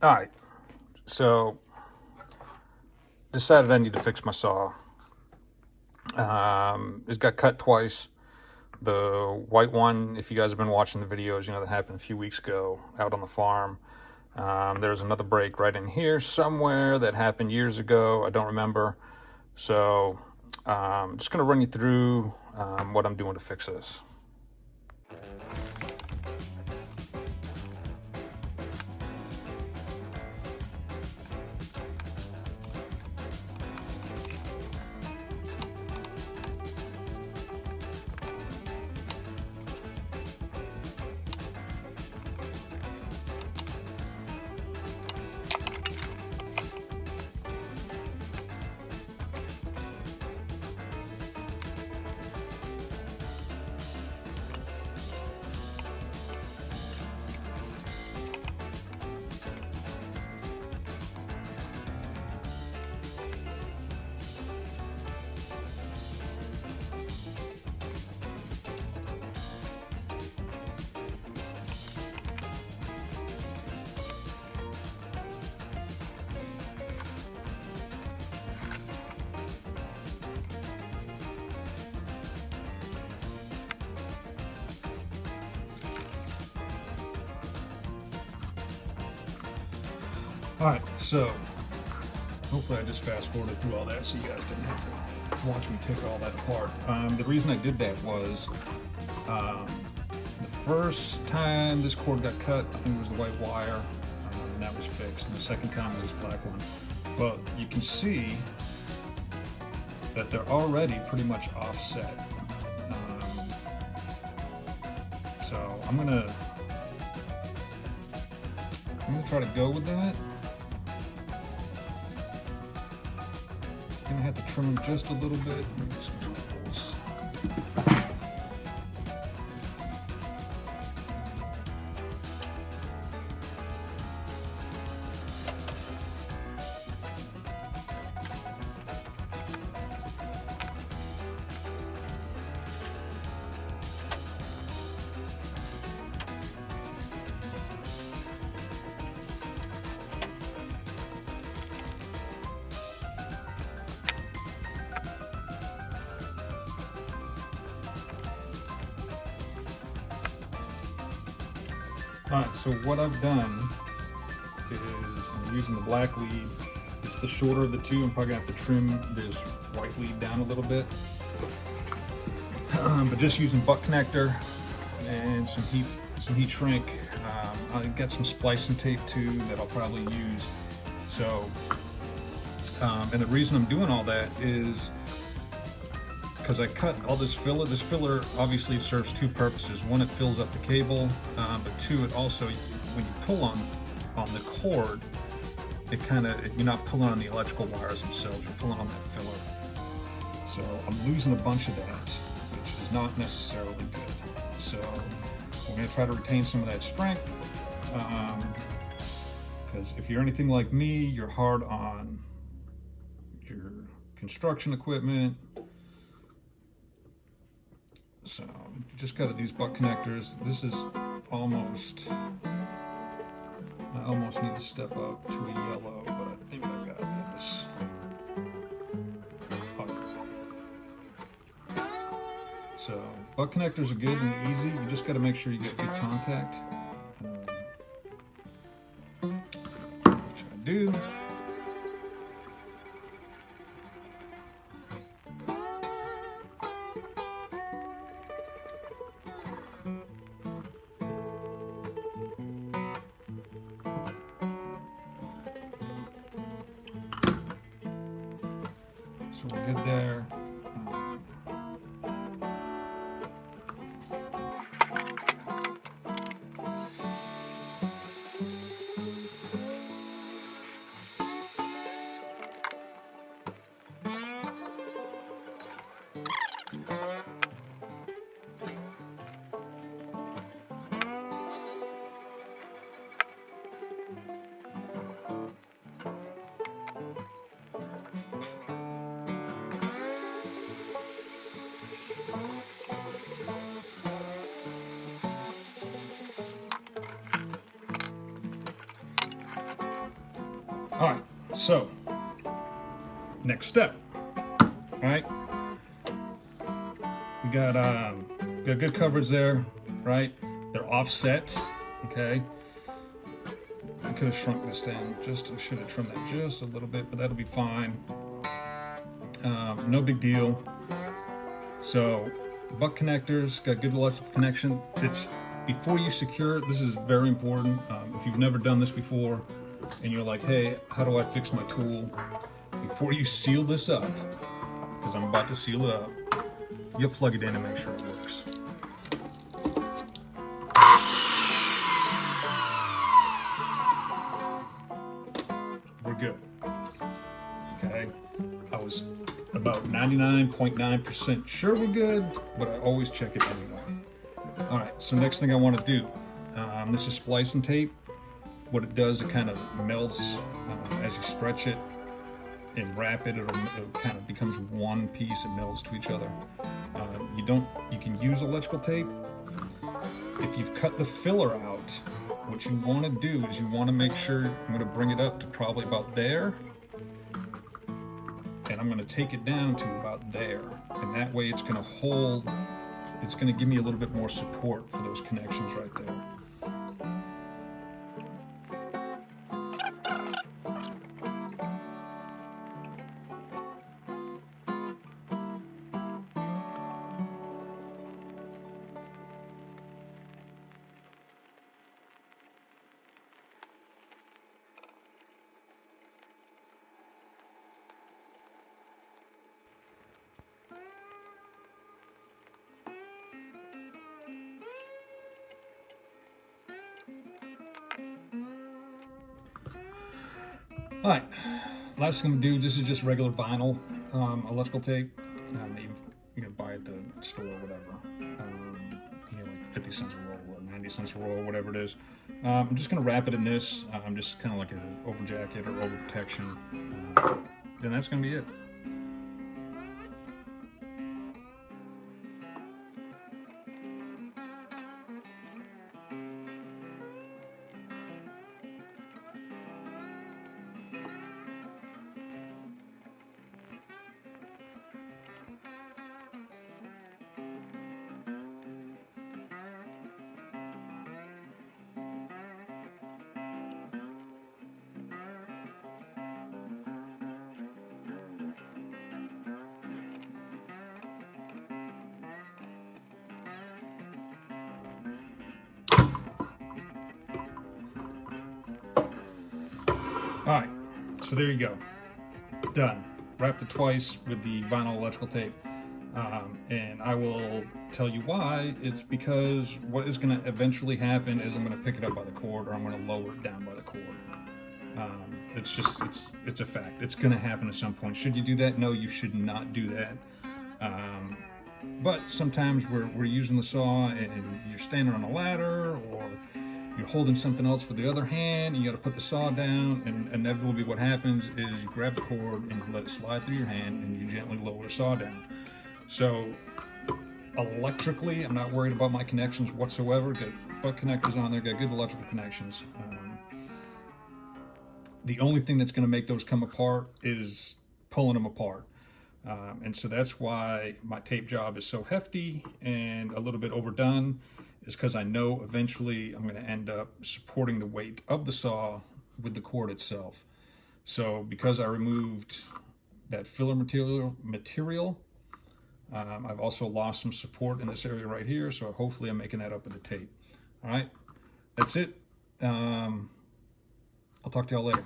All right, so decided I need to fix my saw. It's got cut twice. The white one, if you guys have been watching the videos, you know that happened a few weeks ago out on the farm. There's another break right in here somewhere that happened years ago. I don't remember. So I'm just going to run you through what I'm doing to fix this. All right, so hopefully I just fast forwarded through all that so you guys didn't have to watch me take all that apart. The reason I did that was the first time this cord got cut, I think it was the white wire, and that was fixed. And the second time was this black one. Well, you can see that they're already pretty much offset. So I'm gonna try to go with that. Gonna have to trim them just a little bit. Get some tools. Alright, so what I've done is I'm using the black lead. It's the shorter of the two. I'm probably going to have to trim this white lead down a little bit. But just using butt connector and some heat shrink. I've got some splicing tape too that I'll probably use. So, and the reason I'm doing all that is because I cut all this filler. This filler obviously serves two purposes. One, it fills up the cable, but two, it also, when you pull on the cord, it you're not pulling on the electrical wires themselves, you're pulling on that filler. So I'm losing a bunch of that, which is not necessarily good. So we're gonna try to retain some of that strength, because if you're anything like me, you're hard on your construction equipment. So you just got to these butt connectors. This is almost, I almost need to step up to a yellow, but I think I got this. Okay. So butt connectors are good and easy. You just got to make sure you get good contact, which I do. So we're good there. All right, so next step. All right, we got good coverage there, right? They're offset, okay? I could have shrunk this down, I should have trimmed that just a little bit, but that'll be fine. No big deal. So, butt connectors, got good electrical connection. It's before you secure it, this is very important. If you've never done this before and you're like, hey, how do I fix my tool? Before you seal this up, because I'm about to seal it up, you'll plug it in and make sure it works. We're good. Okay, I was about 99.9% sure we're good, but I always check it anyway. All right, so next thing I want to do, this is splicing tape. What it does, it kind of melts as you stretch it and wrap it. It kind of becomes one piece. It melts to each other. You can use electrical tape. If you've cut the filler out, what you want to do is you want to make sure, I'm going to bring it up to probably about there, and I'm going to take it down to about there, and that way it's going to hold, it's going to give me a little bit more support for those connections right there. All right, last thing I'm gonna do, this is just regular vinyl electrical tape. You can buy at the store or whatever. Like 50 cents a roll or 90 cents a roll, whatever it is. I'm just gonna wrap it in this. I'm just kind of like an over jacket or over protection. Then that's gonna be it. All right, so there you go, done. Wrapped it twice with the vinyl electrical tape, and I will tell you why. It's because what is going to eventually happen is I'm going to pick it up by the cord, or I'm going to lower it down by the cord. It's a fact. It's going to happen at some point. Should you do that? No, you should not do that. But sometimes we're using the saw and you're standing on a ladder, or you're holding something else with the other hand, and you got to put the saw down, and inevitably what happens is you grab the cord and you let it slide through your hand and you gently lower the saw down. So electrically, I'm not worried about my connections whatsoever. Got butt connectors on there, got good electrical connections. The only thing that's going to make those come apart is pulling them apart. And so that's why my tape job is so hefty and a little bit overdone, is because I know eventually I'm going to end up supporting the weight of the saw with the cord itself. So because I removed that filler material, I've also lost some support in this area right here, so hopefully I'm making that up with the tape. All right, that's it. I'll talk to y'all later.